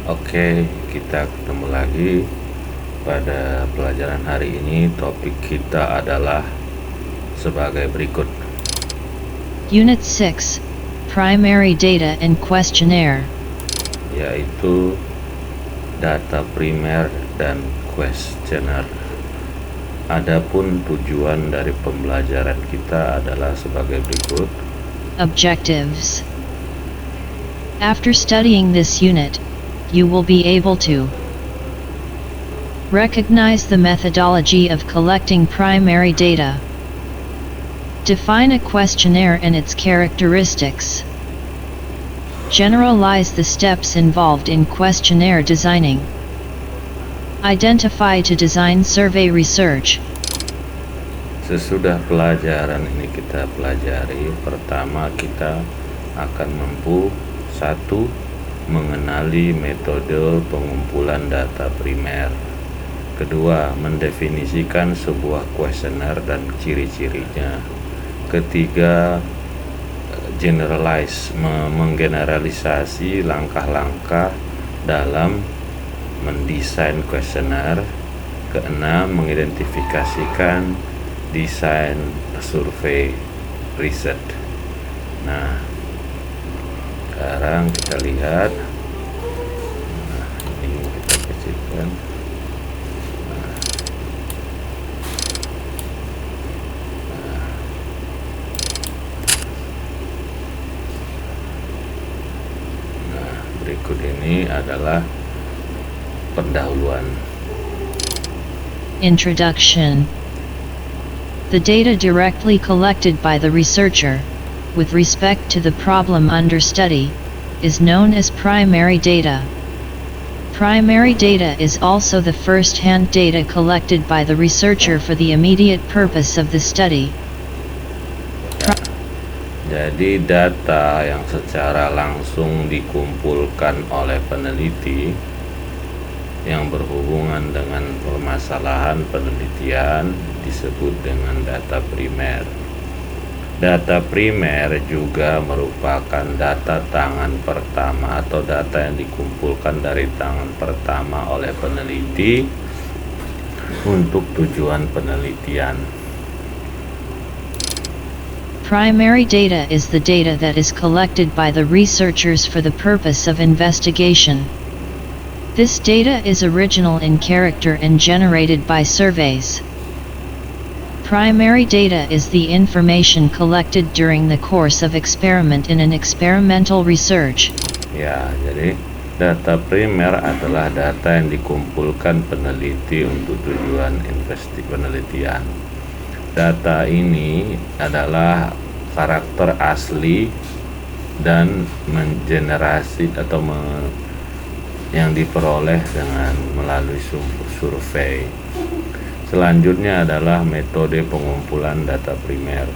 Oke, kita ketemu lagi pada pelajaran hari ini. Topik kita adalah sebagai berikut. Unit 6, Primary Data and Questionnaire. Yaitu data primer dan questionnaire. Adapun tujuan dari pembelajaran kita adalah sebagai berikut. Objectives. After studying this unit, you will be able to recognize the methodology of collecting primary data, define a questionnaire and its characteristics, generalize the steps involved in questionnaire designing, identify to design survey research. Sesudah pelajaran ini kita pelajari, pertama kita akan mampu 1. Mengenali metode pengumpulan data primer. Kedua, mendefinisikan sebuah kuesioner dan ciri-cirinya. Ketiga, menggeneralisasi langkah-langkah dalam mendesain kuesioner. Keenam, mengidentifikasikan desain survei riset. Nah, sekarang kita lihat. Ini kita kecilkan. Berikut ini adalah pendahuluan. Introduction. The data directly collected by the researcher, with respect to the problem under study, is known as primary data. Primary data is also the first-hand data collected by the researcher for the immediate purpose of the study. Jadi data yang secara langsung dikumpulkan oleh peneliti yang berhubungan dengan permasalahan penelitian disebut dengan data primer. Data primer juga merupakan data tangan pertama atau data yang dikumpulkan dari tangan pertama oleh peneliti untuk tujuan penelitian. Primary data is the data that is collected by the researchers for the purpose of investigation. This data is original in character and generated by surveys. Primary data is the information collected during the course of experiment in an experimental research. Ya, jadi data primer adalah data yang dikumpulkan peneliti untuk tujuan penelitian. Data ini adalah karakter asli dan mengenerasi atau yang diperoleh dengan melalui survei. Selanjutnya adalah metode pengumpulan data primer.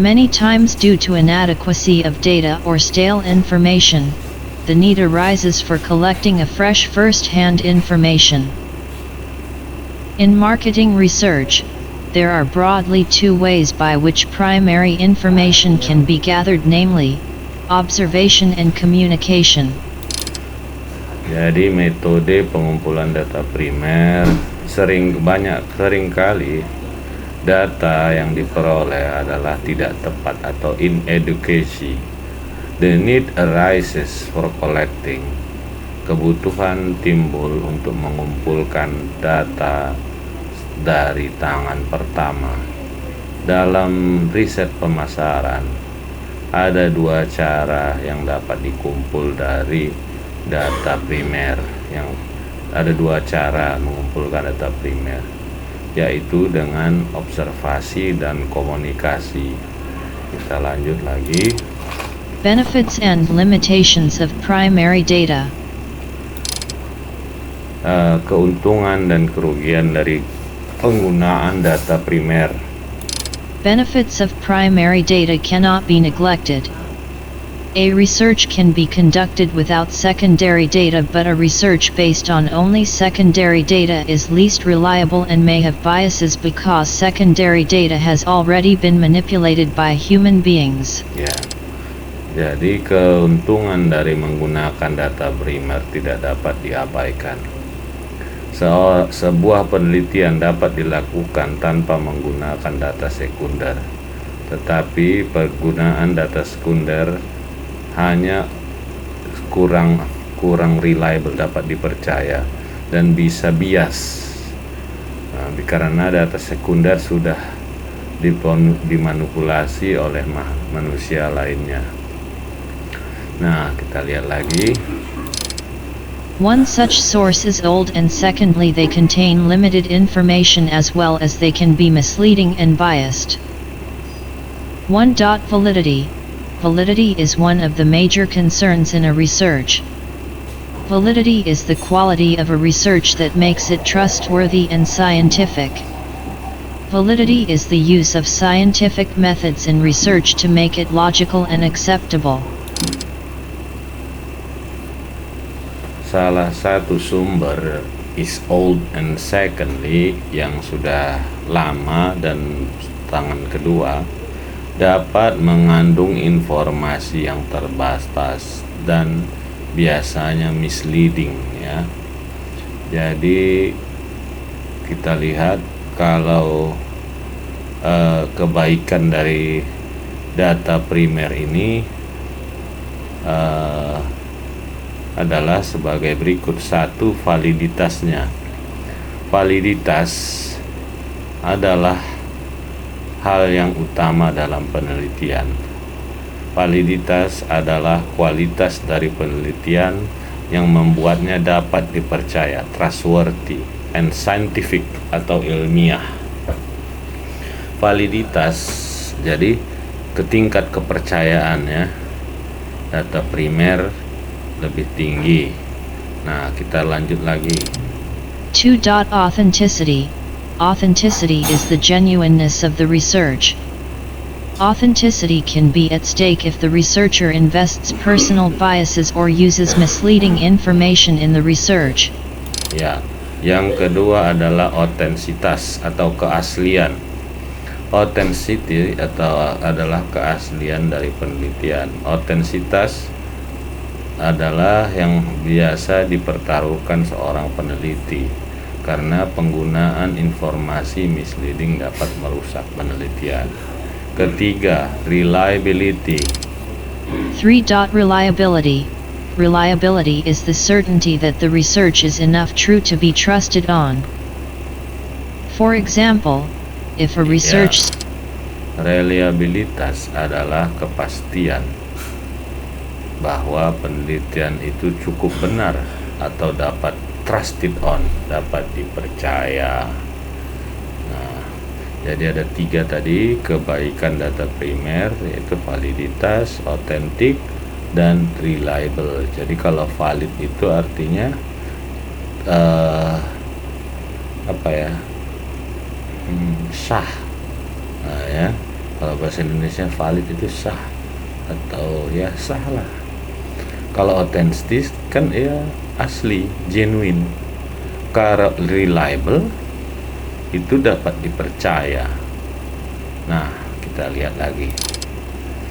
Many times due to inadequacy of data or stale information, the need arises for collecting a fresh first-hand information. In marketing research, there are broadly two ways by which primary information can be gathered, namely, observation and communication. Jadi metode pengumpulan data primer seringkali data yang diperoleh adalah tidak tepat atau inadequacy. The need arises for collecting. Kebutuhan timbul untuk mengumpulkan data dari tangan pertama. Dalam riset pemasaran, ada dua cara yang dapat dikumpul dari data primer. Ada dua cara mengumpulkan data primer, yaitu dengan observasi dan komunikasi. Kita lanjut lagi. Benefits and limitations of primary data. Keuntungan dan kerugian dari penggunaan data primer. Benefits of primary data cannot be neglected. A research can be conducted without secondary data, but a research based on only secondary data is least reliable and may have biases because secondary data has already been manipulated by human beings. Ya. Jadi keuntungan dari menggunakan data primer tidak dapat diabaikan. Sebuah penelitian dapat dilakukan tanpa menggunakan data sekunder, tetapi penggunaan data sekunder hanya kurang reliable, dapat dipercaya, dan bisa bias. Karena data sekunder sudah dimanipulasi oleh manusia lainnya. Nah, kita lihat lagi. One such source is old, and secondly they contain limited information as well as they can be misleading and biased. 1. Validity. Validity is one of the major concerns in a research. Validity is the quality of a research that makes it trustworthy and scientific. Validity is the use of scientific methods in research to make it logical and acceptable. Salah satu sumber is old, and secondly yang sudah lama, dan tangan kedua dapat mengandung informasi yang terbatas dan biasanya misleading, ya. Jadi kita lihat kalau kebaikan dari data primer ini adalah sebagai berikut. 1. Validitasnya. Validitas adalah hal yang utama dalam penelitian. Validitas adalah kualitas dari penelitian yang membuatnya dapat dipercaya, trustworthy and scientific atau ilmiah. Validitas, jadi tingkat kepercayaannya data primer lebih tinggi. Nah, kita lanjut lagi. 2. Authenticity. Authenticity is the genuineness of the research. Authenticity can be at stake if the researcher invests personal biases or uses misleading information in the research. Ya, yang kedua adalah otentisitas atau keaslian. Authenticity adalah keaslian dari penelitian. Otentisitas adalah yang biasa dipertaruhkan seorang peneliti karena penggunaan informasi misleading dapat merusak penelitian. Ketiga, reliability. 3. Reliability. Reliability is the certainty that the research is enough true to be trusted on. For example, if a research... Reliabilitas adalah kepastian bahwa penelitian itu cukup benar atau dapat trusted on, dapat dipercaya. Nah, jadi ada 3 tadi kebaikan data primer, yaitu validitas, otentik, dan reliable. Jadi kalau valid itu artinya sah. Nah, ya, kalau bahasa Indonesia valid itu sah atau ya sah lah. Kalau otentik kan ya asli, genuine. Kalau reliable itu dapat dipercaya. Nah, kita lihat lagi.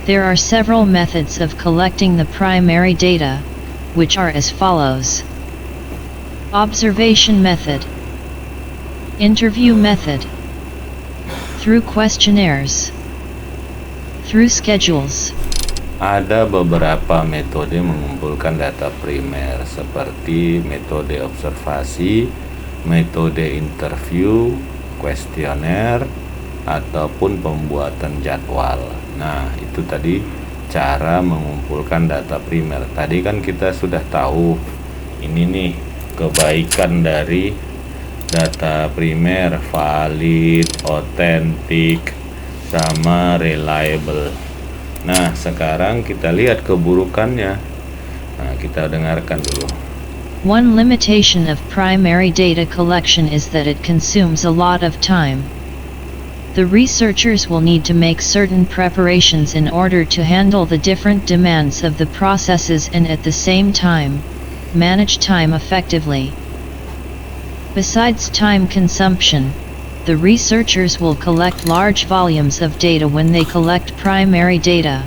There are several methods of collecting the primary data, which are as follows. Observation method. Interview method. Through questionnaires. Through schedules. Ada beberapa metode mengumpulkan data primer seperti metode observasi, metode interview, kuesioner, ataupun pembuatan jadwal. Nah, itu tadi cara mengumpulkan data primer. Tadi kan kita sudah tahu ini nih kebaikan dari data primer, valid, otentik, sama reliable. Nah, sekarang kita lihat keburukannya. Nah, kita dengarkan dulu. One limitation of primary data collection is that it consumes a lot of time. The researchers will need to make certain preparations in order to handle the different demands of the processes and at the same time, manage time effectively. Besides time consumption, the researchers will collect large volumes of data when they collect primary data.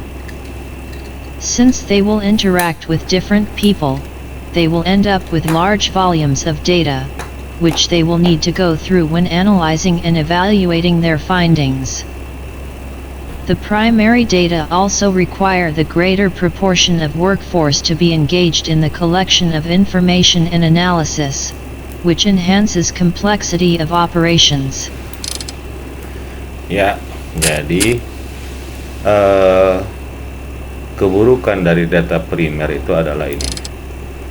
Since they will interact with different people, they will end up with large volumes of data, which they will need to go through when analyzing and evaluating their findings. The primary data also require the greater proportion of workforce to be engaged in the collection of information and analysis, which enhances complexity of operations. Ya, jadi keburukan dari data primer itu adalah ini.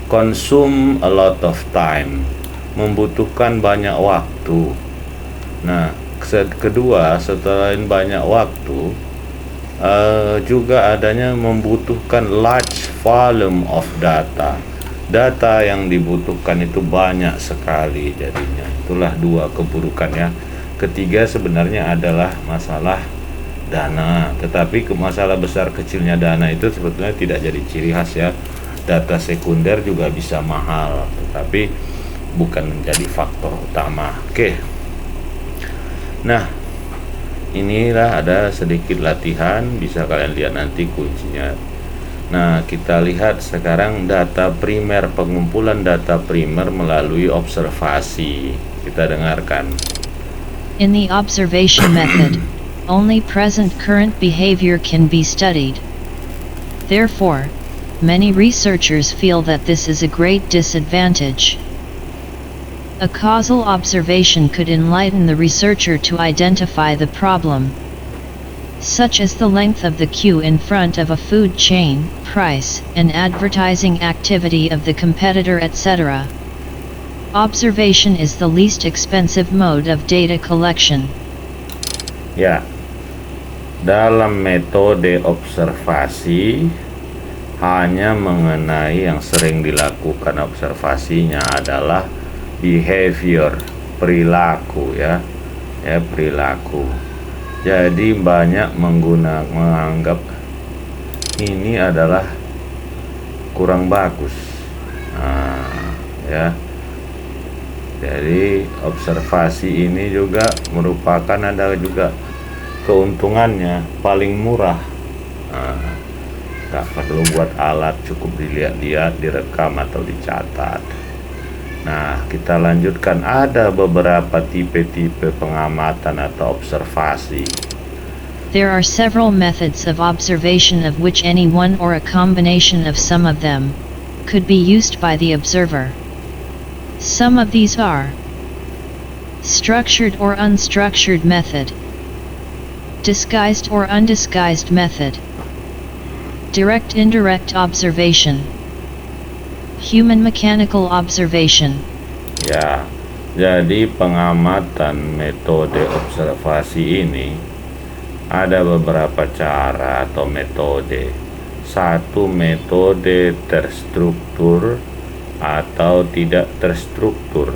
Consume a lot of time, membutuhkan banyak waktu. Nah, kedua, setelah banyak waktu, juga adanya membutuhkan large volume of data. Data yang dibutuhkan itu banyak sekali jadinya. Itulah dua keburukannya. Ketiga sebenarnya adalah masalah dana, tetapi masalah besar kecilnya dana itu sebetulnya tidak jadi ciri khas ya. Data sekunder juga bisa mahal, tetapi bukan menjadi faktor utama. Oke. Nah, inilah ada sedikit latihan, bisa kalian lihat nanti kuncinya. Nah, kita lihat sekarang data primer, pengumpulan data primer melalui observasi. Kita dengarkan. In the observation method, only present current behavior can be studied. Therefore, many researchers feel that this is a great disadvantage. A causal observation could enlighten the researcher to identify the problem, such as the length of the queue in front of a food chain, price, and advertising activity of the competitor, etc. Observation is the least expensive mode of data collection. Ya, dalam metode observasi hanya mengenai yang sering dilakukan observasinya adalah behavior, perilaku ya, perilaku. Jadi banyak menganggap ini adalah kurang bagus. Ya. Jadi observasi ini juga merupakan ada juga keuntungannya paling murah. Nggak perlu buat alat, cukup dilihat-lihat, direkam atau dicatat. Nah, kita lanjutkan. Ada beberapa tipe-tipe pengamatan atau observasi. There are several methods of observation of which any one or a combination of some of them could be used by the observer. Some of these are structured or unstructured method, disguised or undisguised method, direct-indirect observation, human mechanical observation. Ya, jadi pengamatan metode observasi ini ada beberapa cara atau metode. Satu, metode terstruktur atau tidak terstruktur.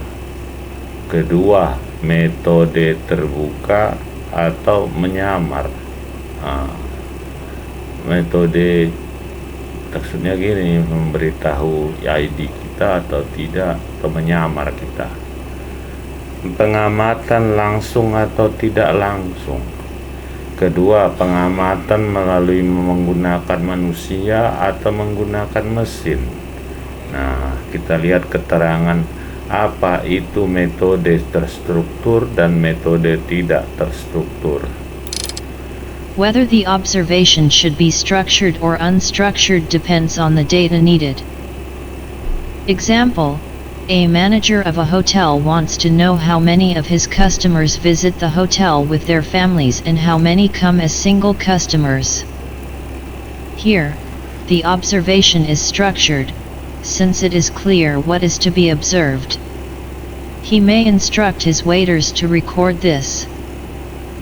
Kedua, metode terbuka atau menyamar. Metode maksudnya gini, memberitahu ID kita atau tidak, atau menyamar kita. Pengamatan langsung atau tidak langsung. Kedua, pengamatan melalui menggunakan manusia atau menggunakan mesin. Nah, kita lihat keterangan apa itu metode terstruktur dan metode tidak terstruktur. Whether the observation should be structured or unstructured depends on the data needed. Example: a manager of a hotel wants to know how many of his customers visit the hotel with their families and how many come as single customers. Here, the observation is structured, since it is clear what is to be observed. He may instruct his waiters to record this.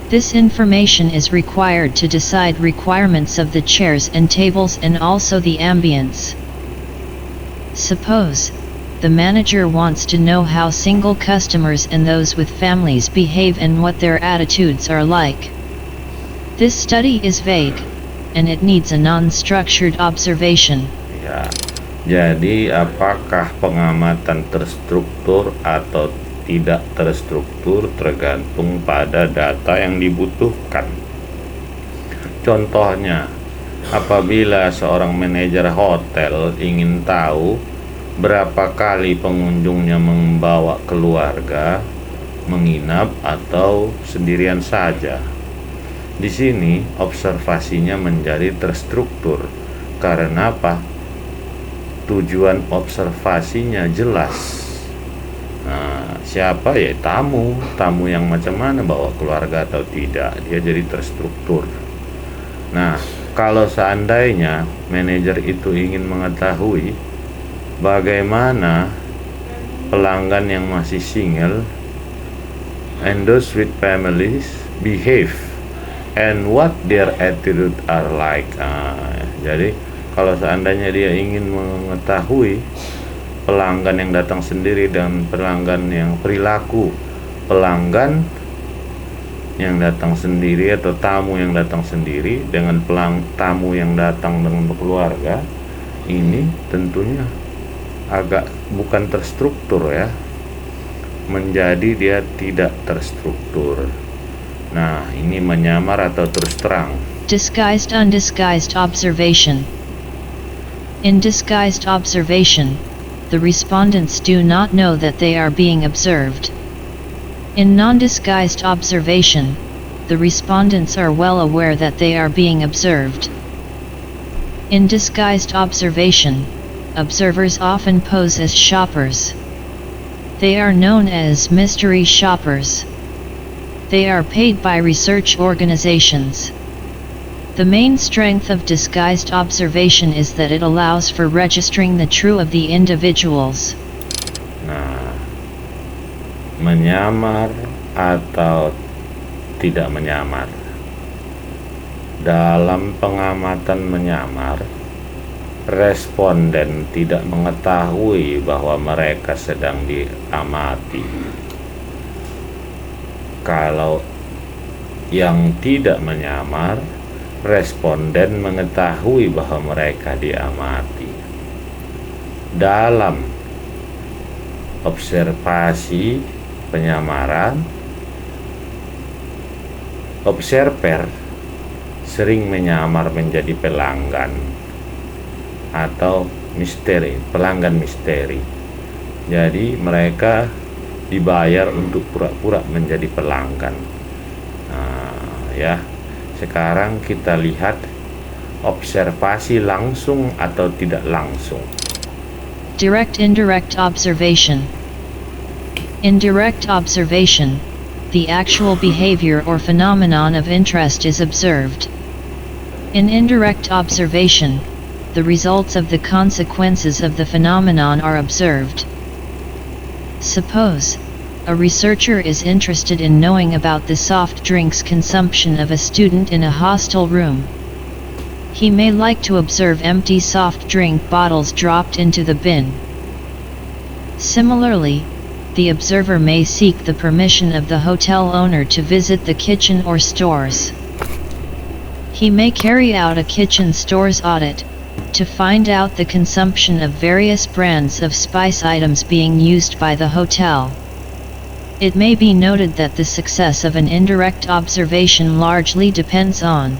This information is required to decide requirements of the chairs and tables and also the ambience. Suppose the manager wants to know how single customers and those with families behave and what their attitudes are like. This study is vague, and it needs a non-structured observation. Ya, jadi apakah pengamatan terstruktur atau tidak terstruktur tergantung pada data yang dibutuhkan. Contohnya, apabila seorang manajer hotel ingin tahu berapa kali pengunjungnya membawa keluarga, menginap atau sendirian saja. Di sini observasinya menjadi terstruktur. Karena apa? Tujuan observasinya jelas. Nah, siapa ya? Tamu yang macam mana, bawa keluarga atau tidak, dia jadi terstruktur. Nah, kalau seandainya manajer itu ingin mengetahui bagaimana pelanggan yang masih single and those with families behave and what their attitude are like. Jadi kalau seandainya dia ingin mengetahui pelanggan yang datang sendiri dan pelanggan yang perilaku pelanggan yang datang sendiri atau tamu yang datang sendiri dengan tamu yang datang dengan keluarga, ini tentunya agak bukan terstruktur ya, menjadi dia tidak terstruktur. Nah, ini menyamar atau terus terang. Disguised undisguised observation. In disguised observation, the respondents do not know that they are being observed. In non-disguised observation, the respondents are well aware that they are being observed. In disguised observation, observers often pose as shoppers. They are known as mystery shoppers. They are paid by research organizations. The main strength of disguised observation is that it allows for registering the true of the individuals. Nah, menyamar atau tidak menyamar. Dalam pengamatan menyamar, responden tidak mengetahui bahwa mereka sedang diamati. Kalau yang tidak menyamar, responden mengetahui bahwa mereka diamati. Dalam observasi penyamaran, observer sering menyamar menjadi pelanggan atau pelanggan misteri. Jadi mereka dibayar untuk pura-pura menjadi pelanggan. Nah, ya. Sekarang kita lihat observasi langsung atau tidak langsung. Direct indirect observation. In direct observation, the actual behavior or phenomenon of interest is observed. In indirect observation, the results of the consequences of the phenomenon are observed. Suppose a researcher is interested in knowing about the soft drinks consumption of a student in a hostel room. He may like to observe empty soft drink bottles dropped into the bin. Similarly, the observer may seek the permission of the hotel owner to visit the kitchen or stores. He may carry out a kitchen stores audit to find out the consumption of various brands of spice items being used by the hotel. It may be noted that the success of an indirect observation largely depends on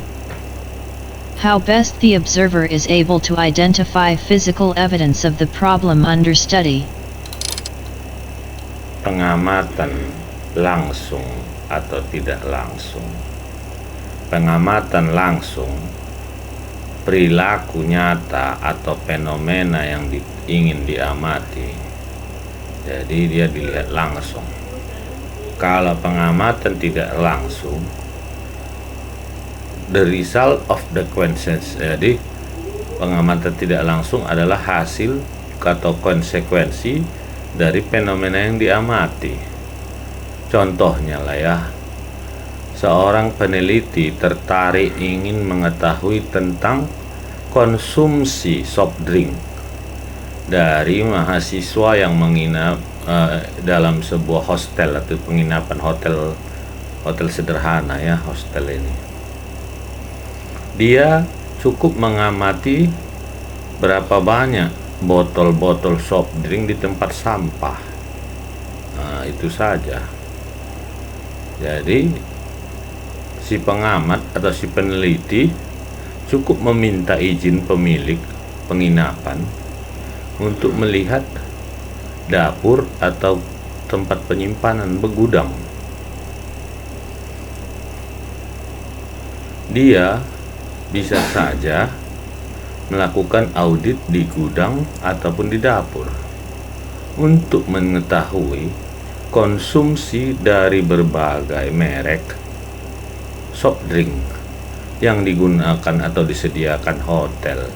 how best the observer is able to identify physical evidence of the problem under study. Pengamatan langsung atau tidak langsung. Pengamatan langsung, perilaku nyata atau fenomena yang ingin diamati. Jadi dia dilihat langsung. Kalau pengamatan tidak langsung, the result of the consequences. Jadi pengamatan tidak langsung adalah hasil atau konsekuensi dari fenomena yang diamati. Contohnya lah ya, seorang peneliti tertarik ingin mengetahui tentang konsumsi soft drink dari mahasiswa yang menginap dalam sebuah hostel atau penginapan hotel sederhana ya, hostel ini. Dia cukup mengamati berapa banyak botol-botol soft drink di tempat sampah. Nah, itu saja. Jadi si pengamat atau si peneliti cukup meminta izin pemilik penginapan untuk melihat dapur atau tempat penyimpanan begudang. Dia bisa saja melakukan audit di gudang ataupun di dapur untuk mengetahui konsumsi dari berbagai merek soft drink yang digunakan atau disediakan hotel.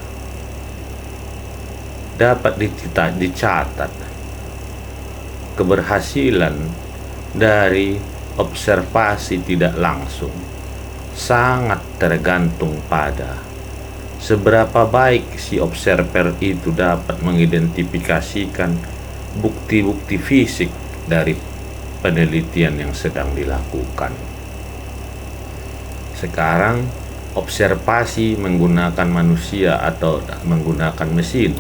Dapat dicatat keberhasilan dari observasi tidak langsung sangat tergantung pada seberapa baik si observer itu dapat mengidentifikasikan bukti-bukti fisik dari penelitian yang sedang dilakukan. Sekarang observasi menggunakan manusia atau menggunakan mesin.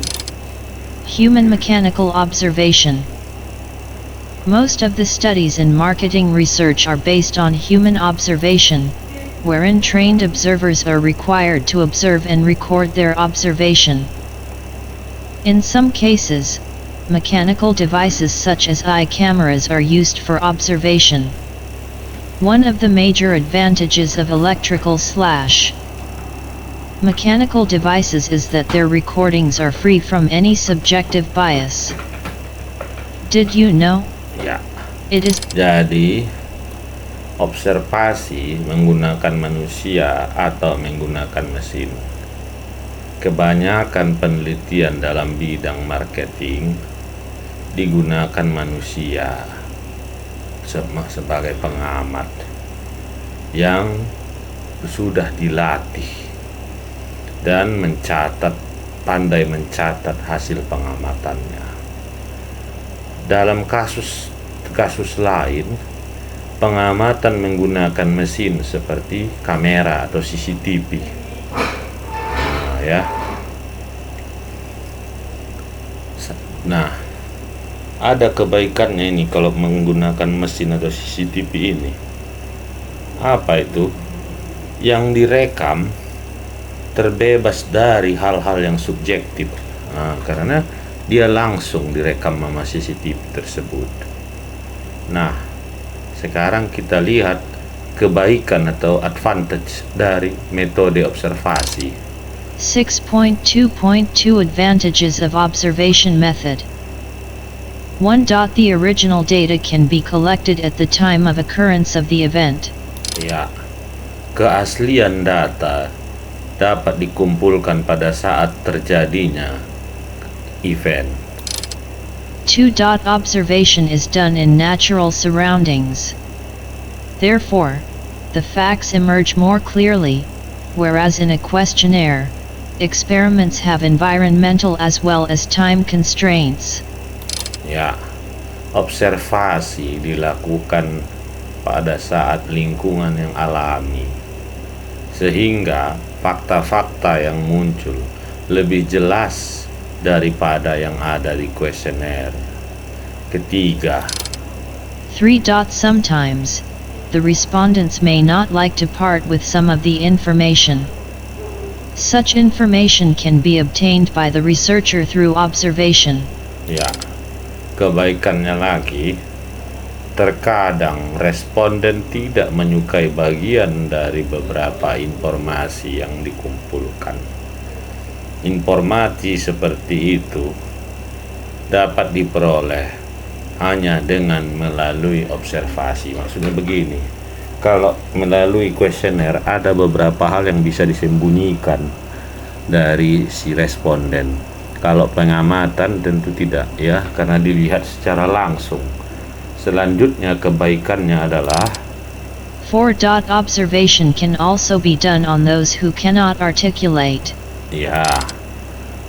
Human mechanical observation. Most of the studies in marketing research are based on human observation, wherein trained observers are required to observe and record their observation. In some cases, mechanical devices such as eye cameras are used for observation. One of the major advantages of electrical/mechanical devices is that their recordings are free from any subjective bias. Did you know? Ya. It is Jadi observasi menggunakan manusia atau menggunakan mesin. Kebanyakan penelitian dalam bidang marketing digunakan manusia sebagai pengamat yang sudah dilatih dan pandai mencatat hasil pengamatannya. Dalam kasus lain, pengamatan menggunakan mesin seperti kamera atau CCTV. Nah, ada kebaikannya ini kalau menggunakan mesin atau CCTV ini. Apa itu? Yang direkam terbebas dari hal-hal yang subjektif. Karena dia langsung direkam sama CCTV tersebut. Nah, sekarang kita lihat kebaikan atau advantage dari metode observasi. 6.2.2 Advantages of Observation Method. 1. The original data can be collected at the time of occurrence of the event. Ya, keaslian data dapat dikumpulkan pada saat terjadinya event. 2. Observation is done in natural surroundings. Therefore, the facts emerge more clearly, whereas in a questionnaire, experiments have environmental as well as time constraints. Ya, observasi dilakukan pada saat lingkungan yang alami, sehingga fakta-fakta yang muncul lebih jelas daripada yang ada di kuesioner. Ketiga. 3. Sometimes, the respondents may not like to part with some of the information. Such information can be obtained by the researcher through observation. Ya, kebaikannya lagi, terkadang responden tidak menyukai bagian dari beberapa informasi yang dikumpulkan. Informasi seperti itu dapat diperoleh hanya dengan melalui observasi. Maksudnya begini, kalau melalui kuesioner ada beberapa hal yang bisa disembunyikan dari si responden. Kalau pengamatan tentu tidak, ya, karena dilihat secara langsung. Selanjutnya kebaikannya adalah 4. Observation can also be done on those who cannot articulate. ya,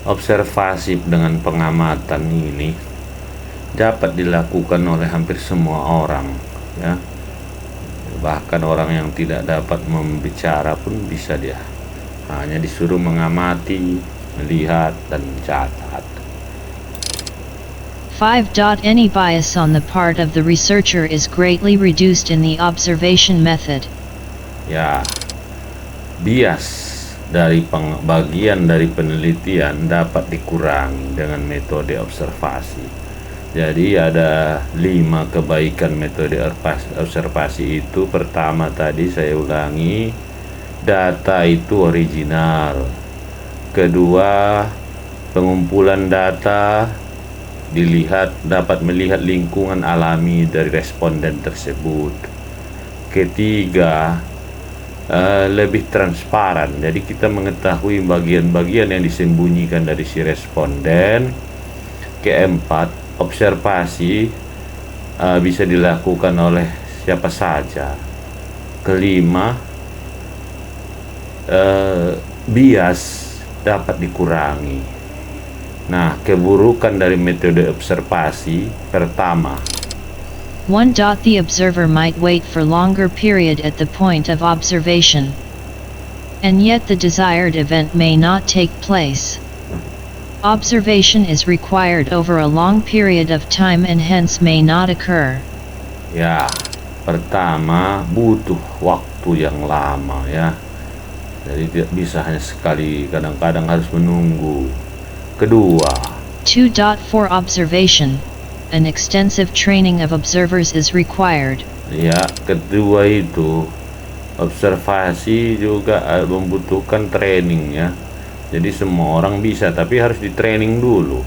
observasi dengan pengamatan ini dapat dilakukan oleh hampir semua orang, ya. Bahkan orang yang tidak dapat membicara pun bisa, dia hanya disuruh mengamati, melihat, dan mencatat. 5. Any bias on the part of the researcher is greatly reduced in the observation method. Ya, bias dari bagian dari penelitian dapat dikurangi dengan metode observasi. Jadi ada 5 kebaikan metode observasi itu. Pertama tadi saya ulangi, data itu original. Kedua, pengumpulan data dapat melihat lingkungan alami dari responden tersebut. Ketiga, lebih transparan, jadi kita mengetahui bagian-bagian yang disembunyikan dari si responden. Keempat, observasi bisa dilakukan oleh siapa saja. Kelima, bias dapat dikurangi. Nah, keburukan dari metode observasi pertama, 1. The observer might wait for longer period at the point of observation, and yet the desired event may not take place. Observation is required over a long period of time and hence may not occur. ya, pertama butuh waktu yang lama ya. Jadi tidak bisa hanya sekali, kadang-kadang harus menunggu. Kedua, 2. For observation, an extensive training of observers is required. ya, kedua itu observasi juga membutuhkan training ya. Jadi semua orang bisa, tapi harus di training dulu.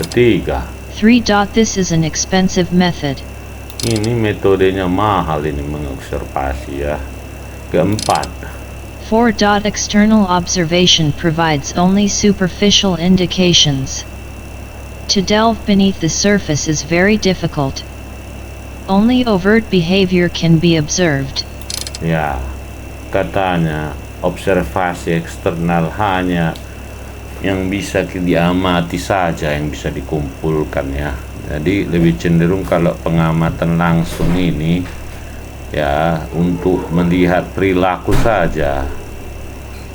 Ketiga, 3. This is an expensive method. ini metodenya mahal ini mengobservasi ya. Keempat, 4. External observation provides only superficial indications. To delve beneath the surface is very difficult. Only overt behavior can be observed. ya, katanya observasi eksternal hanya yang bisa diamati saja yang bisa dikumpulkan ya. Jadi lebih cenderung kalau pengamatan langsung ini ya untuk melihat perilaku saja.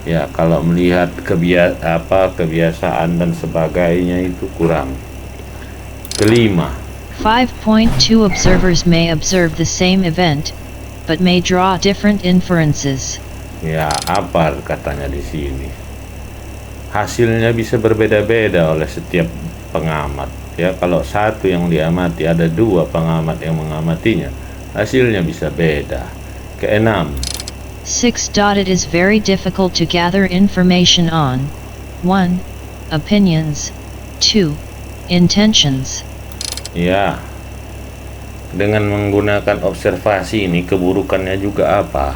Ya, kalau melihat kebiasaan dan sebagainya itu kurang. Kelima, 5.2 Observers may observe the same event, but may draw different inferences. ya apa katanya di sini? Hasilnya bisa berbeda-beda oleh setiap pengamat. Ya, kalau satu yang diamati ada 2 pengamat yang mengamatinya, hasilnya bisa beda. Keenam, 6. It is very difficult to gather information on 1. Opinions, 2. Intentions. ya, dengan menggunakan observasi ini keburukannya juga apa?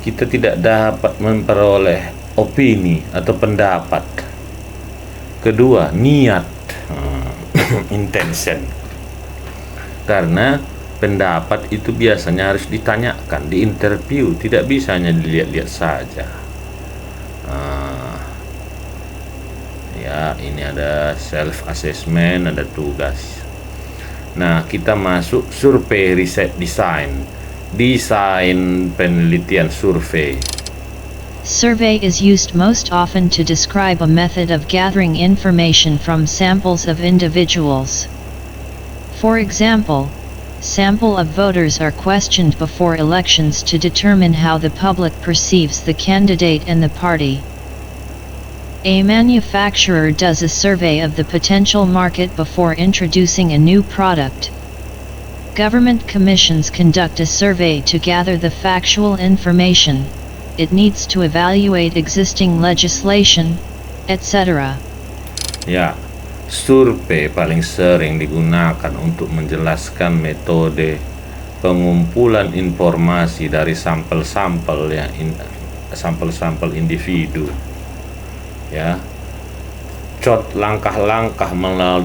Kita tidak dapat memperoleh opini atau pendapat. Kedua, niat, intention. Karena pendapat itu biasanya harus ditanyakan, diinterview, tidak bisa hanya dilihat-lihat saja. Ya, ini ada self assessment, ada tugas. Nah, kita masuk survei, riset, desain penelitian survei. Survey is used most often to describe a method of gathering information from samples of individuals. For example, sample of voters are questioned before elections to determine how the public perceives the candidate and the party. A manufacturer does a survey of the potential market before introducing a new product. Government commissions conduct a survey to gather the factual information it needs to evaluate existing legislation, etc. Ya, survei paling sering digunakan untuk menjelaskan metode pengumpulan informasi dari sampel-sampel ya, sampel-sampel individu. Ya, langkah-langkah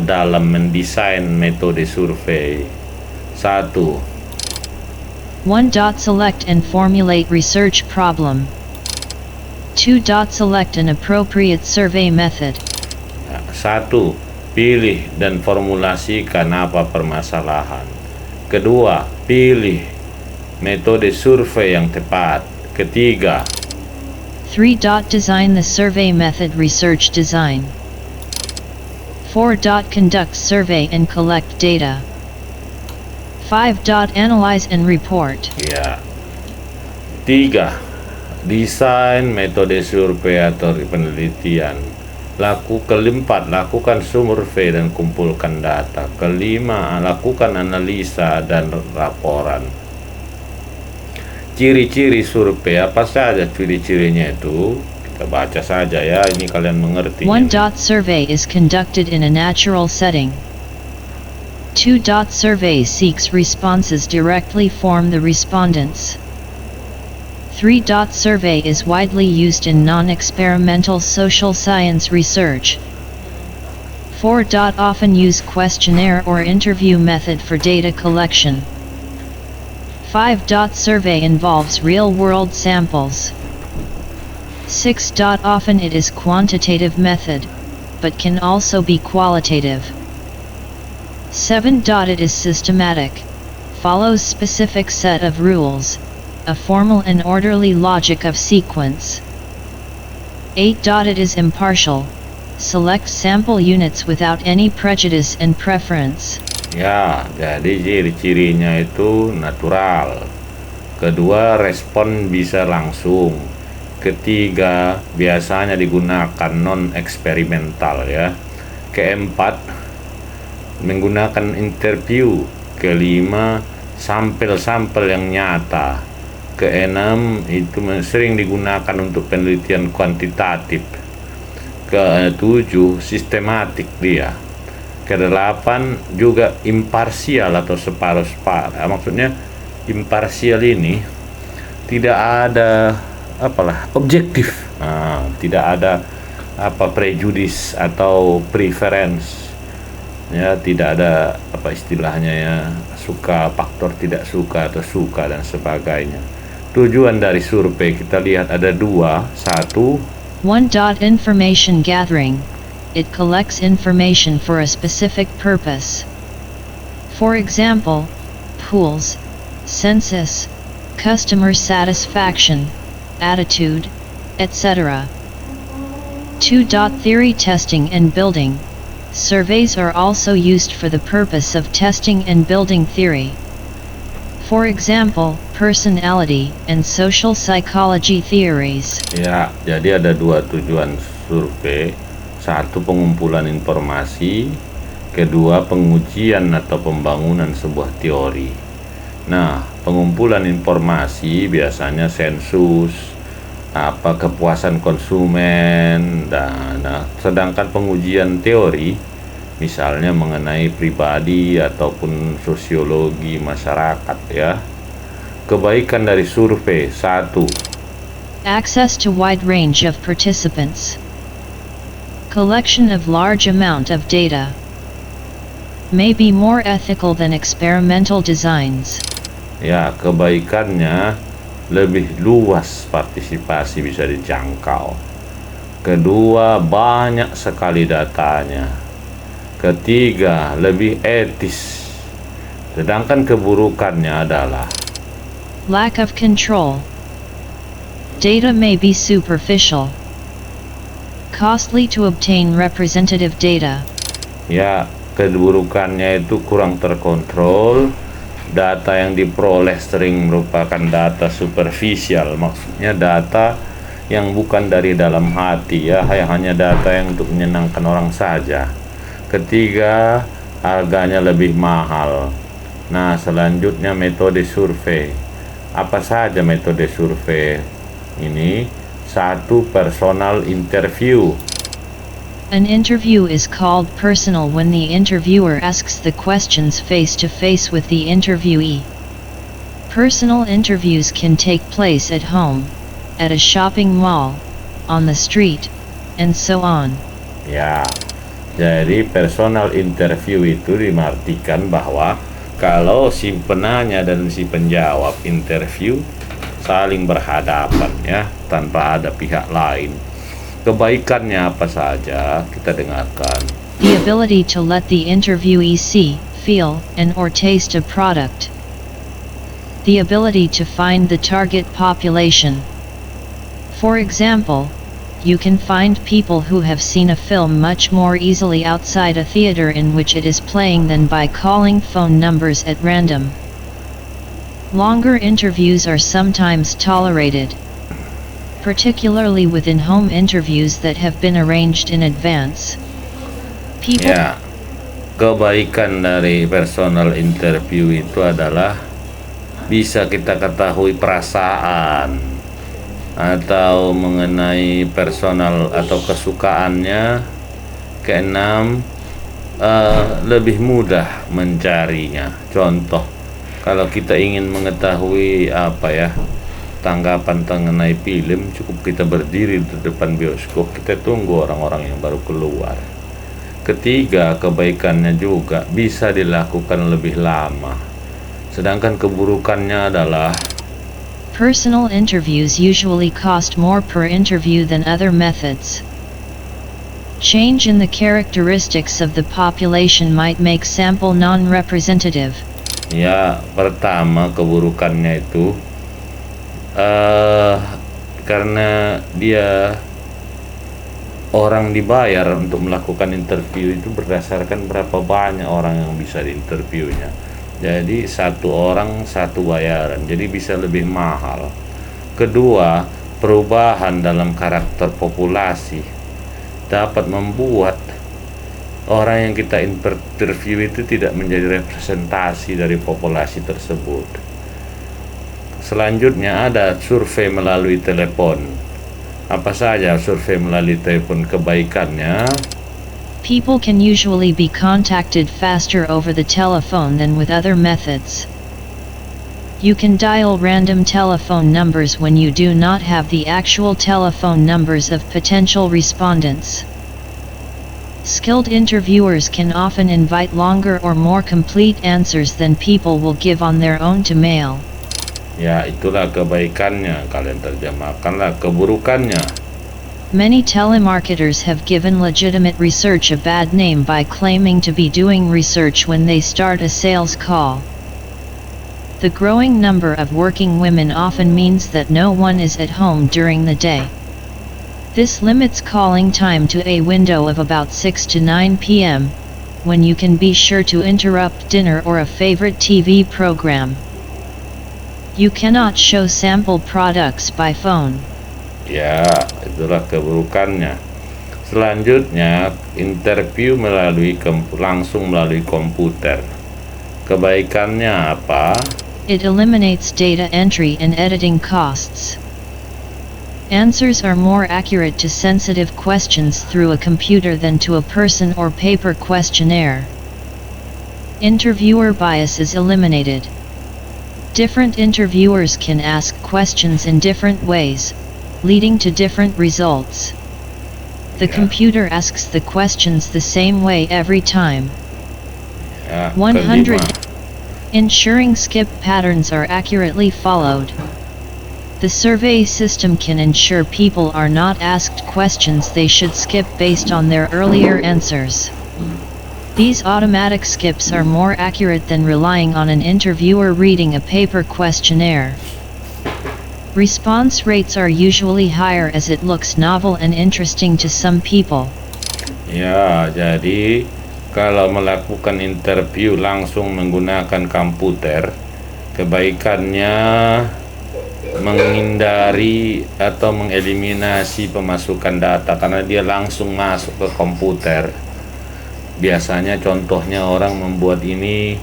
dalam mendesain metode survei. 1. 1. Select and formulate research problem. 2. Select an appropriate survey method. 1. Pilih dan formulasikan apa permasalahan. Kedua, pilih metode survei yang tepat. Ketiga, 3. Design the survey method research design. 4. Conduct survey and collect data. 5. Analyze and report. ya. 3. desain metode survei atau penelitian. Keempat, lakukan survei dan kumpulkan data. Kelima, lakukan analisa dan laporan. Ciri-ciri survei apa saja ciri-cirinya itu? Kita baca saja ya, ini kalian mengerti. 1. Survey is conducted in a natural setting. 2. Survey seeks responses directly from the respondents. 3. Survey is widely used in non-experimental social science research. 4. Often use questionnaire or interview method for data collection. 5. Survey involves real-world samples. 6. Often it is quantitative method, but can also be qualitative. 7. It is systematic, follows specific set of rules, a formal and orderly logic of sequence. 8. It is impartial, select sample units without any prejudice and preference. Ya, jadi ciri-cirinya itu natural. Kedua, respon bisa langsung. Ketiga, biasanya digunakan non-eksperimental ya. Keempat, menggunakan interview. Kelima, sampel-sampel yang nyata. Keenam, itu sering digunakan untuk penelitian kuantitatif. Ketujuh, sistematik dia. Kedelapan, juga imparsial atau separuh-separuh. Maksudnya imparsial ini tidak ada objektif. Tidak ada prejudis atau preference. Ya, tidak ada istilahnya ya, suka, faktor tidak suka atau suka dan sebagainya. Tujuan dari survei kita lihat ada dua. 1. 1. Information gathering. It collects information for a specific purpose. For example, polls, census, customer satisfaction, attitude, etc. 2. Theory testing and building. Surveys are also used for the purpose of testing and building theory. For example, personality and social psychology theories. Ya, jadi ada dua tujuan survei. 1. Pengumpulan informasi. Kedua, pengujian atau pembangunan sebuah teori. Nah, pengumpulan informasi biasanya sensus, kepuasan konsumen, sedangkan pengujian teori misalnya mengenai pribadi ataupun sosiologi masyarakat ya. Kebaikan dari survei. 1. Access to wide range of participants. Collection of large amount of data. May be more ethical than experimental designs. Ya, kebaikannya lebih luas partisipasi bisa dijangkau. Kedua, banyak sekali datanya. Ketiga, lebih etis. Sedangkan keburukannya adalah lack of control. Data may be superficial. Costly to obtain representative data. Ya, keburukannya itu kurang terkontrol. Data yang diperoleh sering merupakan data superficial, maksudnya data yang bukan dari dalam hati ya, hanya data yang untuk menyenangkan orang saja. Ketiga, harganya lebih mahal. Nah, selanjutnya metode survei. Apa saja metode survei ini? 1. Personal interview. An interview is called personal when the interviewer asks the questions face-to-face with the interviewee. Personal interviews can take place at home, at a shopping mall, on the street, and so on. Ya, jadi personal interview itu diartikan bahwa kalau si penanya dan si penjawab interview saling berhadapan ya, tanpa ada pihak lain. Kebaikannya apa saja? Kita dengarkan. The ability to let the interviewee see, feel, and or taste a product. The ability to find the target population. For example, you can find people who have seen a film much more easily outside a theater in which it is playing than by calling phone numbers at random. Longer interviews are sometimes tolerated. particularly within home interviews that have been arranged in advance. People Ya, kebaikan dari personal interview itu adalah bisa kita ketahui perasaan atau mengenai personal atau kesukaannya. Keenam, lebih mudah mencarinya. Contoh, kalau kita ingin mengetahui tanggapan mengenai film, cukup kita berdiri di depan bioskop, kita tunggu orang-orang yang baru keluar. Ketiga, kebaikannya juga bisa dilakukan lebih lama. Sedangkan keburukannya adalah personal interviews usually cost more per interview than other methods. Change in the characteristics of the population might make sample non-representative. ya, pertama keburukannya itu karena dia orang dibayar untuk melakukan interview itu berdasarkan berapa banyak orang yang bisa diinterviewnya. Jadi satu orang satu bayaran, jadi bisa lebih mahal. Kedua, perubahan dalam karakter populasi dapat membuat orang yang kita interview itu tidak menjadi representasi dari populasi tersebut. Selanjutnya ada survei melalui telepon. Apa saja survei melalui telepon kebaikannya? People can usually be contacted faster over the telephone than with other methods. You can dial random telephone numbers when you do not have the actual telephone numbers of potential respondents. Skilled interviewers can often invite longer or more complete answers than people will give on their own to mail. Ya, itulah kebaikannya, kalian terjemahkanlah keburukannya. Many telemarketers have given legitimate research a bad name by claiming to be doing research when they start a sales call. The growing number of working women often means that no one is at home during the day. This limits calling time to a window of about 6 to 9 p.m., when you can be sure to interrupt dinner or a favorite TV program. You cannot show sample products by phone. Ya, itulah keburukannya. Selanjutnya, interview langsung melalui komputer. Kebaikannya apa? It eliminates data entry and editing costs. Answers are more accurate to sensitive questions through a computer than to a person or paper questionnaire. Interviewer bias is eliminated. Different interviewers can ask questions in different ways, leading to different results. The computer asks the questions the same way every time. Ya, 100. kelima. Ensuring skip patterns are accurately followed. The survey system can ensure people are not asked questions they should skip based on their earlier answers. These automatic skips are more accurate than relying on an interviewer reading a paper questionnaire. Response rates are usually higher as it looks novel and interesting to some people. Ya, jadi kalau melakukan interview langsung menggunakan komputer, kebaikannya menghindari atau mengeliminasi pemasukan data karena dia langsung masuk ke komputer. Biasanya contohnya orang membuat ini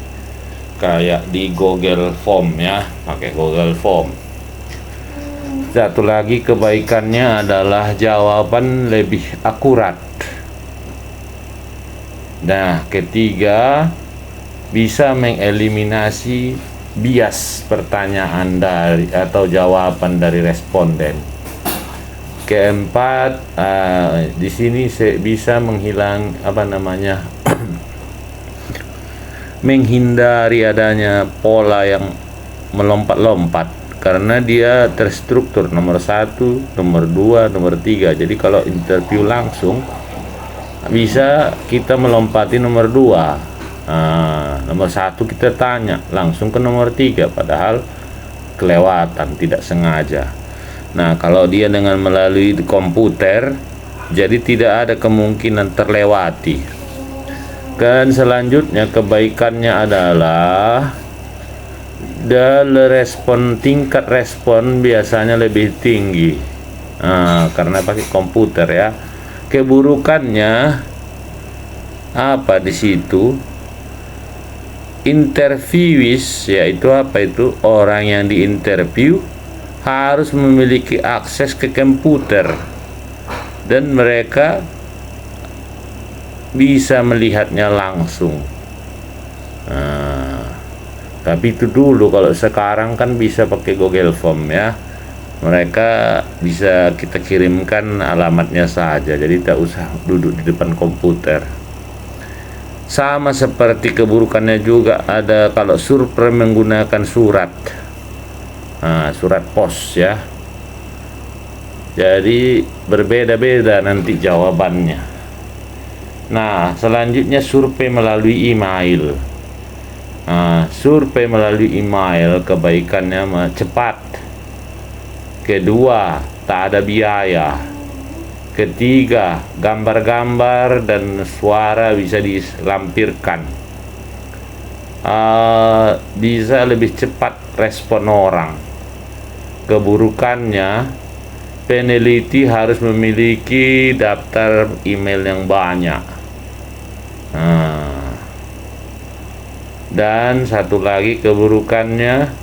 kayak di Google Form ya, pakai Google Form. Satu lagi kebaikannya adalah jawaban lebih akurat. Nah, ketiga, bisa mengeliminasi bias pertanyaan dari atau jawaban dari responden. Keempat, di sini bisa menghindari adanya pola yang melompat-lompat karena dia terstruktur nomor 1, nomor 2, nomor 3. Jadi kalau interview langsung bisa kita melompati nomor 2. Nomor 1 kita tanya langsung ke nomor 3 padahal kelewatan, tidak sengaja. Nah, kalau dia dengan melalui komputer, jadi tidak ada kemungkinan terlewati. Dan selanjutnya kebaikannya adalah tingkat respon biasanya lebih tinggi. Karena pakai komputer ya. Keburukannya apa di situ? Interviewis, yaitu apa itu? Orang yang diinterview harus memiliki akses ke komputer dan mereka bisa melihatnya langsung. Tapi itu dulu, kalau sekarang kan bisa pakai Google Form ya. Mereka bisa kita kirimkan alamatnya saja, jadi tak usah duduk di depan komputer. Sama seperti keburukannya juga ada kalau survei menggunakan surat, surat pos ya. Jadi berbeda-beda nanti jawabannya. Nah, selanjutnya survei melalui email. Survei melalui email kebaikannya cepat. Kedua, tak ada biaya. Ketiga, gambar-gambar dan suara bisa dilampirkan. Bisa lebih cepat respon orang. Keburukannya, peneliti harus memiliki daftar email yang banyak. Dan satu lagi keburukannya,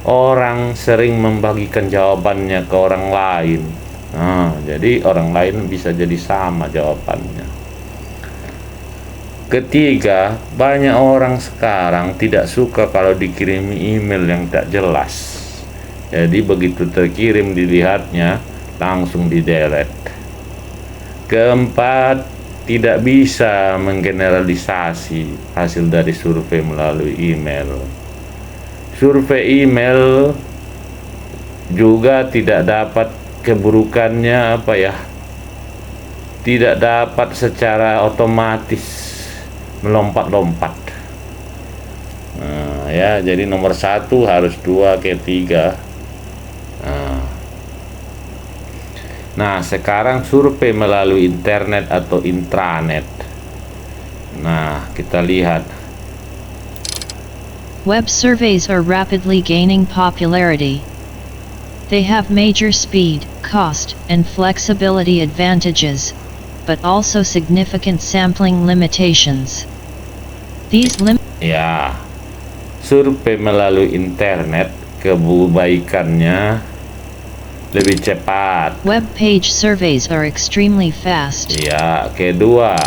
orang sering membagikan jawabannya ke orang lain. Jadi orang lain bisa jadi sama jawabannya. Ketiga, banyak orang sekarang tidak suka kalau dikirimi email yang tak jelas. Jadi begitu terkirim dilihatnya langsung di-delete. Keempat, tidak bisa menggeneralisasi hasil dari survei melalui email. Survei email juga tidak dapat, keburukannya apa ya, tidak dapat secara otomatis melompat-lompat. Ya, jadi nomor 1 harus 2 ke 3. Nah, sekarang survei melalui internet atau intranet. Nah, kita lihat. Web surveys are rapidly gaining popularity. They have major speed, cost, and flexibility advantages, but also significant sampling limitations. Ya, survei melalui internet kebaikannya lebih cepat. Web page surveys are extremely fast. Ya, kedua.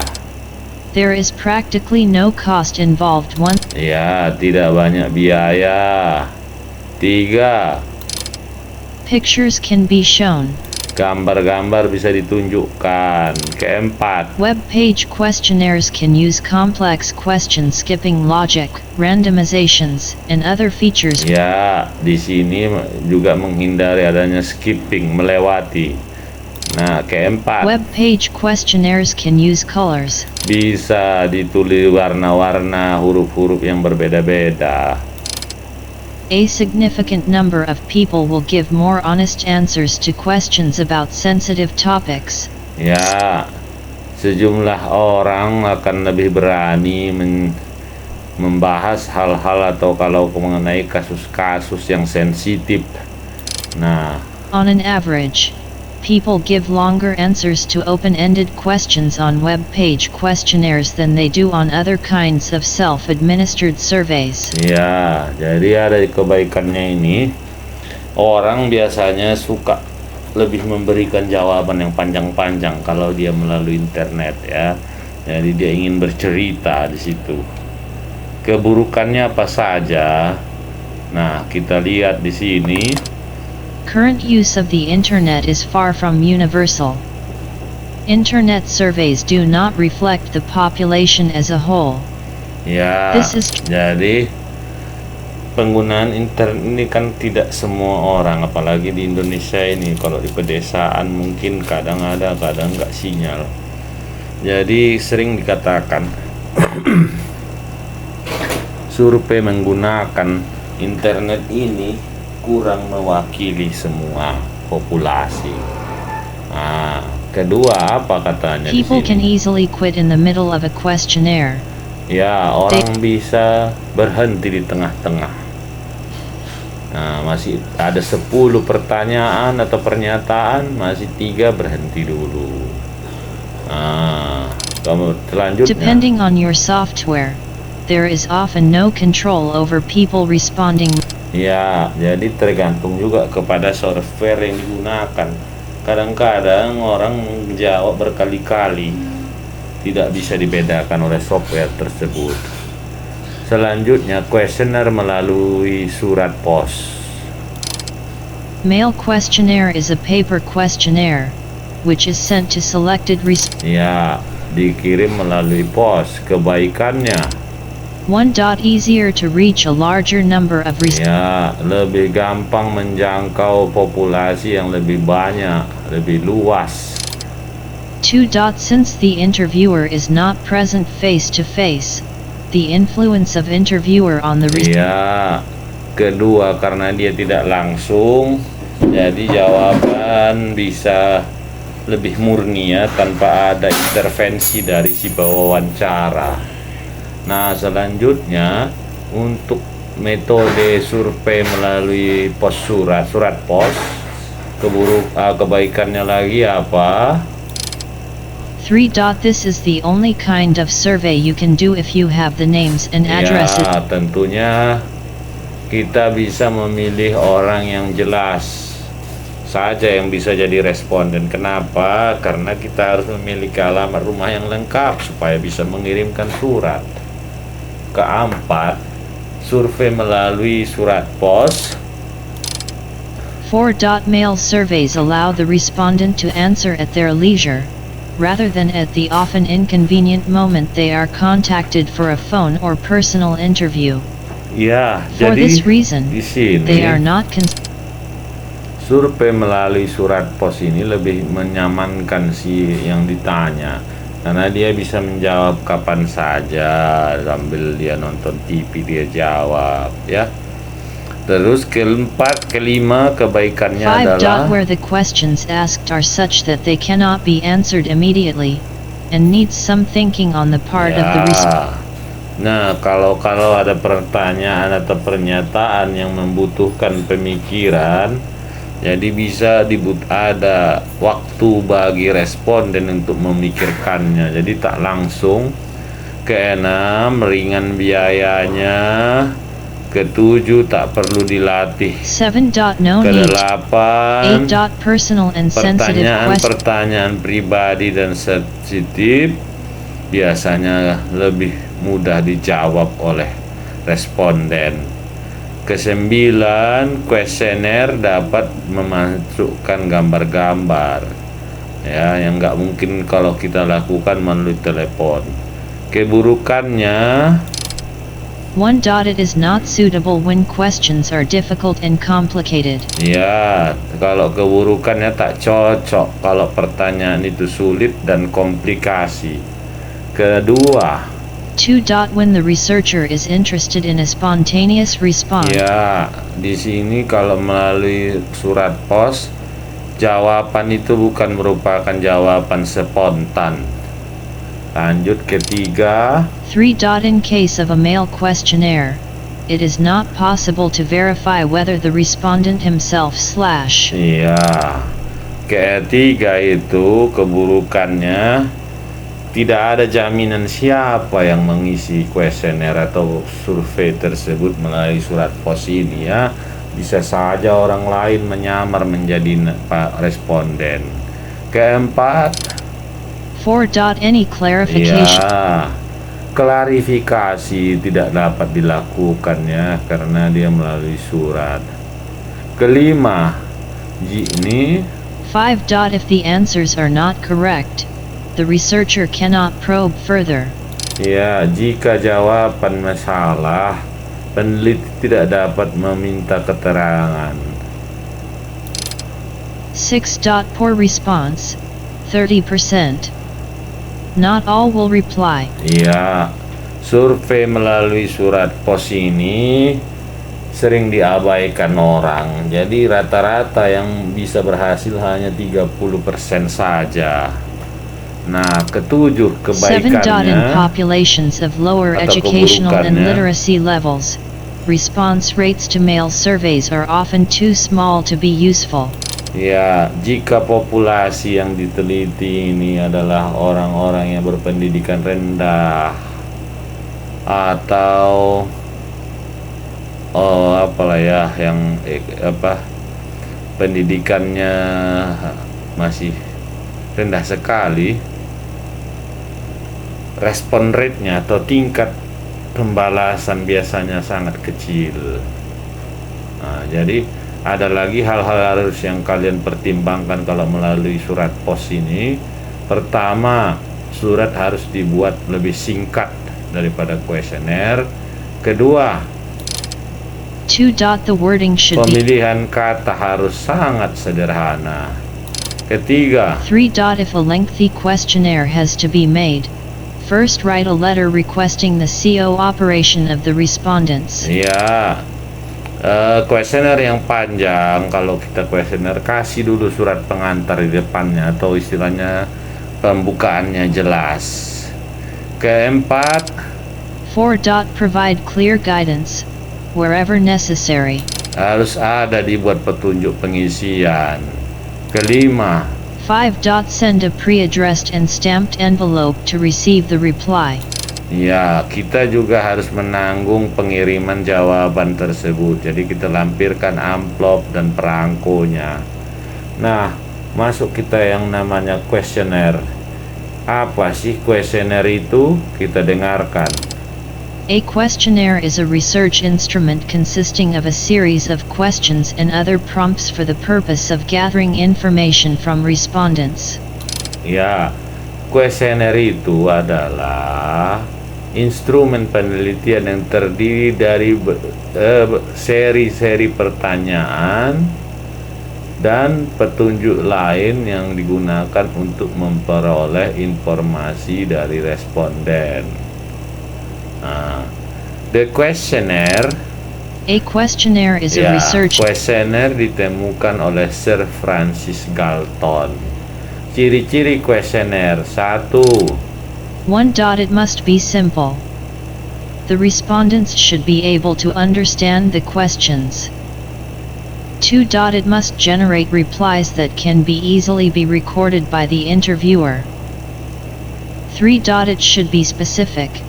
There is practically no cost involved. Ya, tidak banyak biaya. 3. Pictures can be shown. Gambar-gambar bisa ditunjukkan. Keempat, Web page questionnaires can use complex question skipping logic, randomizations, and other features. ya, di sini juga menghindari adanya skipping, melewati. Nah, keempat, Web page questionnaires can use colors. bisa ditulis warna-warna, huruf-huruf yang berbeda-beda. A significant number of people will give more honest answers to questions about sensitive topics. Ya, sejumlah orang akan lebih berani membahas hal-hal atau kalau mengenai kasus-kasus yang sensitif. Nah, On an average, people give longer answers to open-ended questions on web page questionnaires than they do on other kinds of self-administered surveys. ya, jadi ada kebaikannya ini. Orang biasanya suka lebih memberikan jawaban yang panjang-panjang kalau dia melalui internet ya. Jadi dia ingin bercerita di situ. Keburukannya apa saja? Nah, kita lihat di sini. Current use of the Internet is far from universal. Internet surveys do not reflect the population as a whole. Ya, jadi penggunaan internet ini kan tidak semua orang, apalagi di Indonesia ini. Kalau di pedesaan mungkin kadang ada, kadang nggak sinyal. Jadi sering dikatakan survei menggunakan internet ini kurang mewakili semua populasi. Nah, kedua apa katanya di People can sini? easily quit in the middle of a questionnaire. Ya, orang bisa berhenti di tengah-tengah. Nah, masih ada 10 pertanyaan atau pernyataan, masih 3 berhenti dulu. Nah, selanjutnya. Depending on your software, there is often no control over people responding. Ya, jadi tergantung juga kepada software yang digunakan. Kadang-kadang orang menjawab berkali-kali, tidak bisa dibedakan oleh software tersebut. Selanjutnya, kuesioner melalui surat pos. Mail questionnaire is a paper questionnaire, which is sent to selected Ya, dikirim melalui pos. Kebaikannya, Easier to reach a larger number of ya, lebih gampang menjangkau populasi yang lebih banyak, lebih luas. 2. Since the interviewer is not present face to face, the influence of interviewer on the Ya, kedua karena dia tidak langsung, jadi jawaban bisa lebih murni ya, tanpa ada intervensi dari si wawancara. Nah, selanjutnya untuk metode survei melalui pos surat pos, kebaikannya lagi apa? 3. This is the only kind of survey you can do if you have the names and addresses. Ya, tentunya kita bisa memilih orang yang jelas saja yang bisa jadi responden. Kenapa? Karena kita harus memiliki alamat rumah yang lengkap supaya bisa mengirimkan surat. Keempat, survei melalui surat pos. 4. Mail surveys allow the respondent to answer at their leisure, rather than at the often inconvenient moment they are contacted for a phone or personal interview. Ya, For jadi this reason, di sini they are not survei melalui surat pos ini lebih menyamankan si yang ditanya, karena dia bisa menjawab kapan saja sambil dia nonton TV dia jawab ya. Terus kelima kebaikannya 5. adalah Where the questions asked are such that they cannot be answered immediately, and needs some thinking on the part of the respondent. Nah, kalau ada pertanyaan atau pernyataan yang membutuhkan pemikiran, jadi bisa ada waktu bagi responden untuk memikirkannya. Jadi tak langsung. Keenam, ringan biayanya. Ketujuh, tak perlu dilatih. 7. No need. Kedelapan, 8. Personal and sensitive questions. pertanyaan pribadi dan sensitif biasanya lebih mudah dijawab oleh responden. Kesembilan, kuesioner dapat memasukkan gambar-gambar ya, yang nggak mungkin kalau kita lakukan melalui telepon. Keburukannya, 1. It is not suitable when questions are difficult and complicated. ya, kalau keburukannya tak cocok kalau pertanyaan itu sulit dan komplikasi. Kedua, 2. When the researcher is interested in a spontaneous response. ya, di sini kalau melalui surat pos, jawaban itu bukan merupakan jawaban spontan. Lanjut ketiga. 3. In case of a mail questionnaire, it is not possible to verify whether the respondent himself / Iya. Ketiga itu keburukannya, tidak ada jaminan siapa yang mengisi kuesioner atau survei tersebut melalui surat pos ini ya. Bisa saja orang lain menyamar menjadi responden. Keempat, 4. Any clarification. ya, klarifikasi tidak dapat dilakukan ya, karena dia melalui surat. Kelima, ini 5. If the answers are not correct, the researcher cannot probe further. ya, jika jawaban masalah, peneliti tidak dapat meminta keterangan. 6. Poor response, 30%. Not all will reply. Iya, survei melalui surat pos ini sering diabaikan orang. Jadi rata-rata yang bisa berhasil hanya 30% saja. Nah, ketujuh 7. In kebaikannya populations of lower atau educational and keburukannya, literacy levels, response rates to mail surveys are often too small to be useful. Ya, jika populasi yang diteliti ini adalah orang-orang yang berpendidikan rendah atau apalah ya yang pendidikannya masih rendah sekali, respon rate-nya atau tingkat pembalasan biasanya sangat kecil. Nah, jadi ada lagi hal-hal harus yang kalian pertimbangkan kalau melalui surat pos ini. Pertama, surat harus dibuat lebih singkat daripada kuesioner. Kedua, The wording should be. Pemilihan kata harus sangat sederhana. Ketiga, 3. If a lengthy questionnaire has to be made, first write a letter requesting the CO operation of the respondents. ya, kuesioner yang panjang, kalau kita kuesioner kasih dulu surat pengantar di depannya atau istilahnya pembukaannya jelas. Keempat, 4. Provide clear guidance, wherever necessary. harus ada dibuat petunjuk pengisian. Kelima, 5. Send a pre-addressed and stamped envelope to receive the reply. ya, kita juga harus menanggung pengiriman jawaban tersebut. Jadi kita lampirkan amplop dan perangkonya. Nah, masuk kita yang namanya kuesioner. Apa sih kuesioner itu? Kita dengarkan. A questionnaire is a research instrument consisting of a series of questions and other prompts for the purpose of gathering information from respondents. Ya, kuesioner itu adalah instrumen penelitian yang terdiri dari seri-seri pertanyaan dan petunjuk lain yang digunakan untuk memperoleh informasi dari responden. The questionnaire. A questionnaire is a research. Questionnaire ditemukan oleh Sir Francis Galton. Ciri-ciri questionnaire. 1. 1. It must be simple. The respondents should be able to understand the questions. 2. It must generate replies that can be easily be recorded by the interviewer. 3. It should be specific,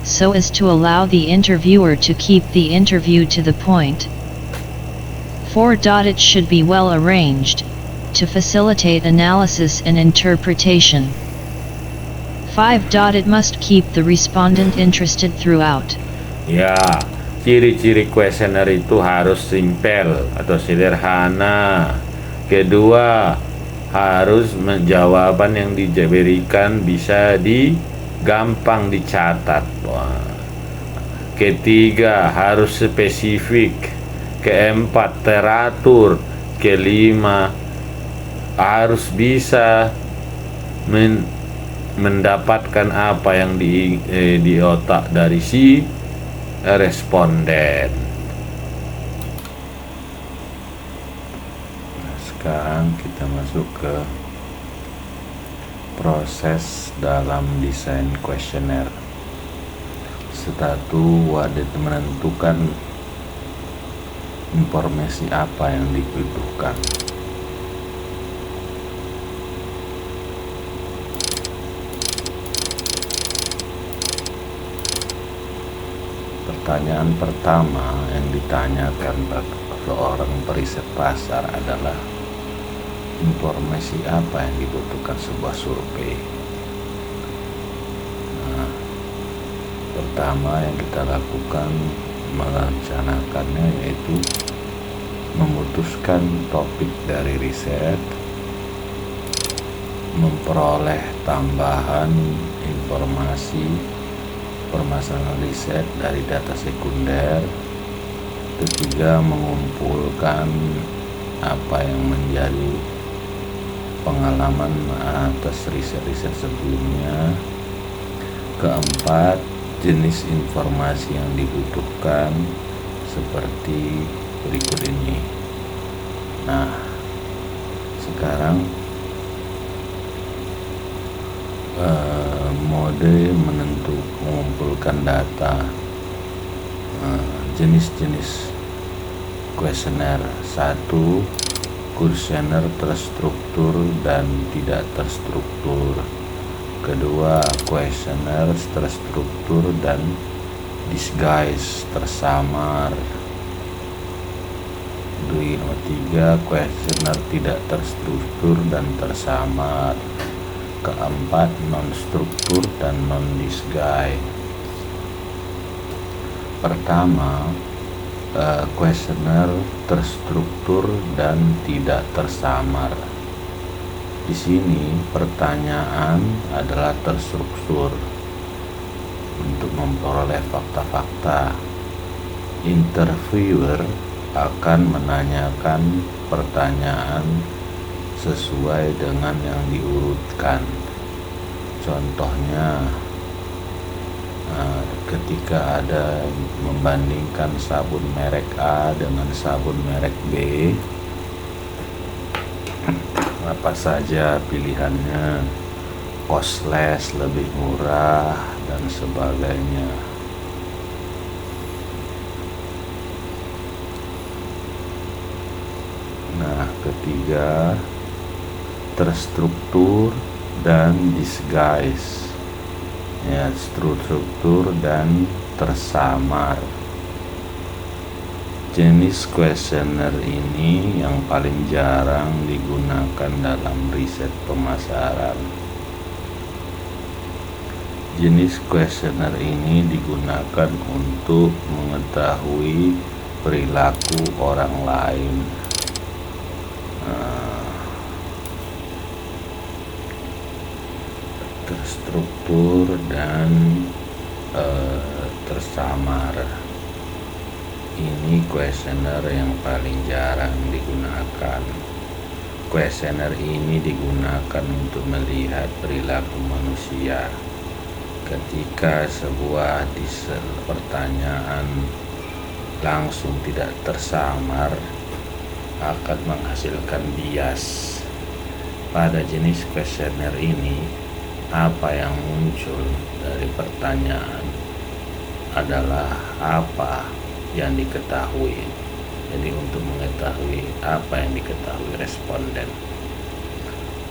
so as to allow the interviewer to keep the interview to the point. 4. It should be well arranged, to facilitate analysis and interpretation. 5. It must keep the respondent interested throughout. Ya, ciri-ciri kuesioner itu harus simpel atau sederhana. Kedua, harus jawaban yang diberikan bisa gampang dicatat. Ketiga, harus spesifik. Keempat, teratur. Kelima, harus bisa mendapatkan apa yang di otak dari si responden. Nah, sekarang kita masuk ke proses dalam desain kuesioner. Satu, wadah menentukan informasi apa yang dibutuhkan. Pertanyaan pertama yang ditanyakan seorang periset pasar adalah informasi apa yang dibutuhkan sebuah survei. Nah, pertama yang kita lakukan merencanakannya yaitu memutuskan topik dari riset, memperoleh tambahan informasi permasalahan riset dari data sekunder. Ketiga, mengumpulkan apa yang menjadi pengalaman atas riset-riset sebelumnya. Keempat, jenis informasi yang dibutuhkan seperti berikut ini. Nah, sekarang mode mengumpulkan data. Jenis-jenis kuesioner. 1. Kuesioner terstruktur dan tidak terstruktur. Kedua, kuesioner terstruktur dan disguise, tersamar. 3. Kuesioner tidak terstruktur dan tersamar. Keempat, non-struktur dan non-disguise. Pertama, kuesioner terstruktur dan tidak tersamar. Di sini pertanyaan adalah terstruktur untuk memperoleh fakta-fakta. Interviewer akan menanyakan pertanyaan sesuai dengan yang diurutkan. Contohnya, ketika ada membandingkan sabun merek A dengan sabun merek B, apa saja pilihannya, costless, lebih murah, dan sebagainya. Nah, ketiga, terstruktur dan disguise. Ya, struktur dan tersamar. Jenis kuesioner ini yang paling jarang digunakan dalam riset pemasaran. Jenis kuesioner ini digunakan untuk mengetahui perilaku orang lain. Terstruktur dan tersamar. Ini kuesioner yang paling jarang digunakan. Kuesioner ini digunakan untuk melihat perilaku manusia. Ketika sebuah pertanyaan langsung tidak tersamar, akan menghasilkan bias. Pada jenis kuesioner ini, apa yang muncul dari pertanyaan adalah apa yang diketahui. Jadi untuk mengetahui apa yang diketahui responden.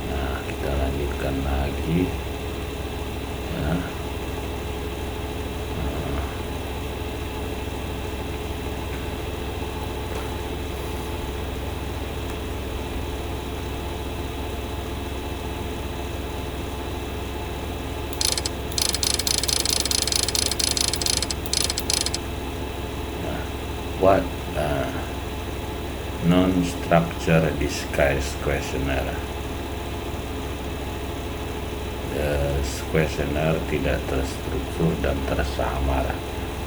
Nah, kita lanjutkan lagi ya. What non-structure disguise questionnaire? Questionnaire tidak terstruktur dan tersamar.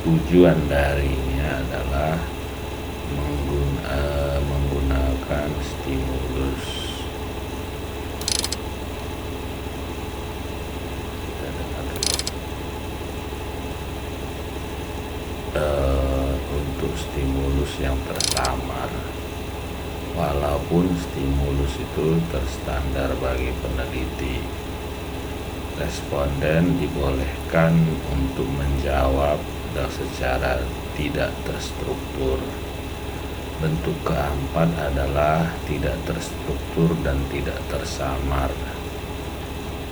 Tujuan darinya adalah menggunakan stimulus. Untuk stimulus yang tersamar, walaupun stimulus itu terstandar bagi peneliti, responden dibolehkan untuk menjawab secara tidak terstruktur. Bentuk keempat adalah tidak terstruktur dan tidak tersamar.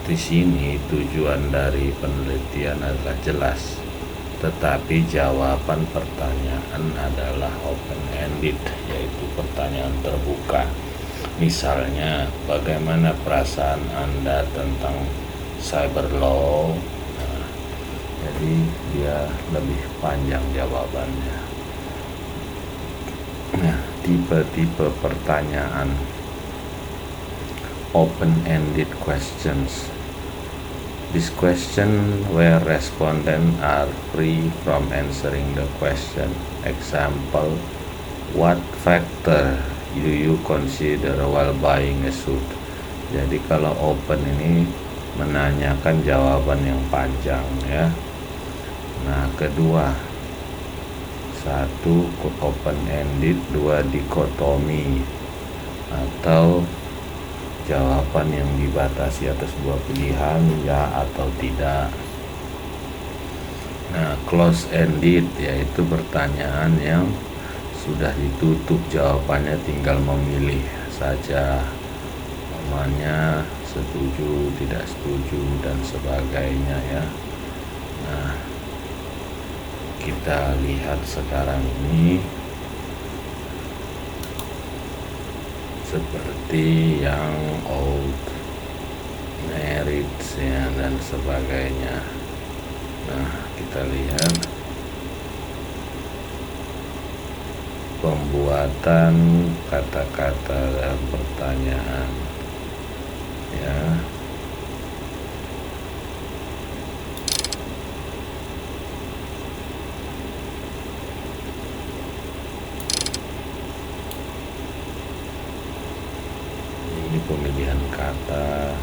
Di sini tujuan dari penelitian adalah jelas, tetapi jawaban pertanyaan adalah open-ended, yaitu pertanyaan terbuka. Misalnya, bagaimana perasaan Anda tentang cyber law? Nah, jadi dia lebih panjang jawabannya. Nah, tipe-tipe pertanyaan open-ended questions. This question where respondents are free from answering the question. Example, what factor do you consider while buying a suit? Jadi kalau open ini menanyakan jawaban yang panjang ya. Nah, kedua, 1 open-ended, 2 dikotomi atau jawaban yang dibatasi atas 2 pilihan, ya atau tidak. Nah, close ended yaitu pertanyaan yang sudah ditutup jawabannya, tinggal memilih saja, namanya setuju, tidak setuju, dan sebagainya ya. Nah, kita lihat sekarang ini seperti yang old, married ya, dan sebagainya. Nah, kita lihat pembuatan kata-kata dalam pertanyaan ya. Ini pemilihan kata.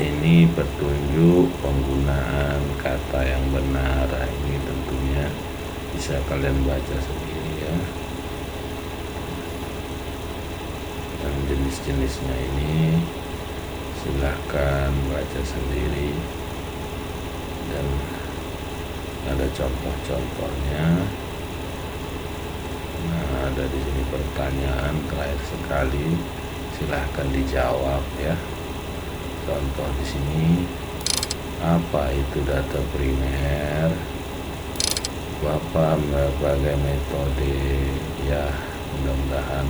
Ini petunjuk penggunaan kata yang benar. Ini tentunya bisa kalian baca sendiri ya. Dan jenis-jenisnya ini silahkan baca sendiri, dan ada contoh-contohnya. Nah, ada di sini pertanyaan terakhir sekali, silahkan dijawab ya. Contoh di sini, apa itu data primer? Bapak berbagai metode ya. Mudah-mudahan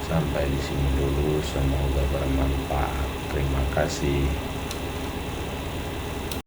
sampai di sini dulu, semoga bermanfaat. Terima kasih.